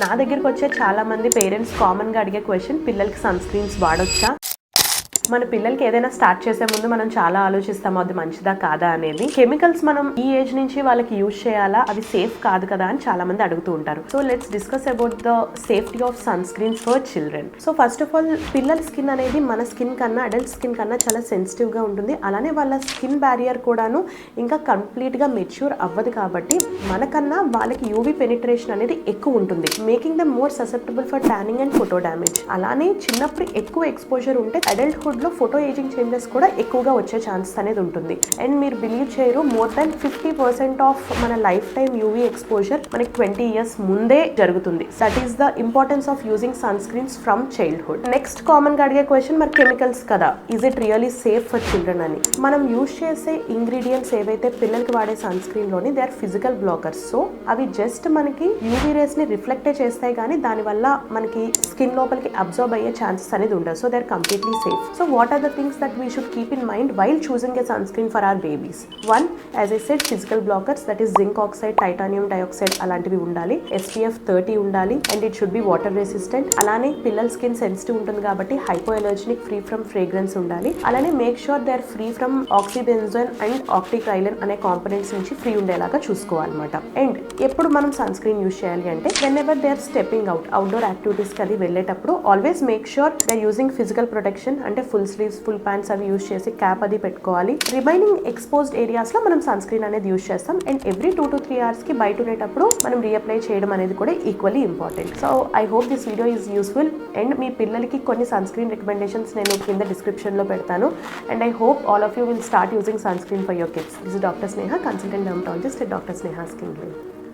నా దగ్గరికి వచ్చే చాలా మంది పేరెంట్స్ కామన్ గా అడిగే క్వశ్చన్, పిల్లలకి సన్ స్క్రీన్స్ వాడొచ్చా? మన పిల్లలకి ఏదైనా స్టార్ట్ చేసే ముందు మనం చాలా ఆలోచిస్తాము అది మంచిదా కాదా అనేది. కెమికల్స్ మనం ఈ ఏజ్ నుంచి వాళ్ళకి యూజ్ చేయాలా, అవి సేఫ్ కాదు కదా అని చాలా మంది అడుగుతూ ఉంటారు. So let's discuss about the safety of sunscreens for children. So first of all, పిల్లల స్కిన్ అనేది మన స్కిన్ కన్నా, అడల్ట్ స్కిన్ కన్నా చాలా సెన్సిటివ్ గా ఉంటుంది. అలానే వాళ్ళ స్కిన్ బ్యారియర్ కూడాను ఇంకా కంప్లీట్ గా మెచ్యూర్ అవ్వదు కాబట్టి మనకన్నా వాళ్ళకి యూవీ పెనిట్రేషన్ అనేది ఎక్కువ ఉంటుంది, making them more susceptible for tanning and photo damage. అలానే చిన్నప్పుడు ఎక్కువ ఎక్స్పోజర్ ఉంటే అడల్ట్హుడ్ లో ఫోటో ఏజింగ్ చేంజెస్ కూడా ఎక్కువగా వచ్చే ఛాన్సెస్ అనేది ఉంటుంది. అండ్ మీరు బిలీవ్ చేయరు, మోర్ దాన్ 50% ఆఫ్ మన లైఫ్ టైమ్ యూవీ ఎక్స్పోజర్ మనకి 20 years ముందే జరుగుతుంది. That is the importance of using sunscreens from childhood. Next common గా అడిగే క్వశ్చన్, మరి కెమికల్స్ కదా, is it really safe for children అని. మనం యూజ్ చేసే ఇంగ్రీడియంట్స్ ఏవైతే పిల్లలకి వాడే సన్ స్క్రీన్ లోని, they are physical blockers. So అవి జస్ట్ మనకి యూవీ రేస్ ని రిఫ్లెక్టే చేస్తాయి కానీ దానివల్ల మనకి స్కిన్ లోపలికి అబ్జర్వ్ అయ్యే ఛాన్సెస్ అనేది ఉండదు. So they are completely safe. So what are the things that we should keep in mind while choosing a sunscreen for our babies? One, as I said, physical blockers, that is zinc oxide, titanium dioxide అలాంటివి ఉండాలి. SPF 30 ఉండాలి and it should be water resistant. అలానే పిల్లల skin sensitive ఉంటుంది కాబట్టి hypoallergenic, free from fragrance ఉండాలి. అలానే make sure they are free from oxybenzone and octreotide అనే కాంపోనెంట్స్ నుంచి ఫ్రీ ఉండేలాగా చూసుకోవాలన్నమాట. అండ్ ఎప్పుడు మనం సన్ స్క్రీన్ యూజ్ చేయాలి అంటే, whenever they are stepping out, outdoor activities కి అది వెళ్ళేటప్పుడు always make sure they are using physical protection, అంటే ఫుల్ స్లీవ్స్, ఫుల్ ప్యాంట్స్ అవి యూజ్ చేసి క్యాప్ అది పెట్టుకోవాలి. రిమైనింగ్ ఎక్స్పోజ్డ్ ఏరియాస్ లో మనం సన్ స్క్రీన్ అనేది యూజ్ చేస్తాం. అండ్ ఎవ్రీ 2 to 3 hours కి బయట ఉండేటప్పుడు మనం రీఅప్లై చేయడం అనేది కూడా equally important. So I hope this video is useful. And మీ పిల్లలకి కొన్ని సన్ స్క్రీన్ రికమెండేషన్స్ నేను కింద డిస్క్రిప్షన్ లో పెడతాను. And I hope all of you will start using sunscreen for your kids. This is doctor Sneha, consultant dermatologist at Dr. Sneha Skin Clinic.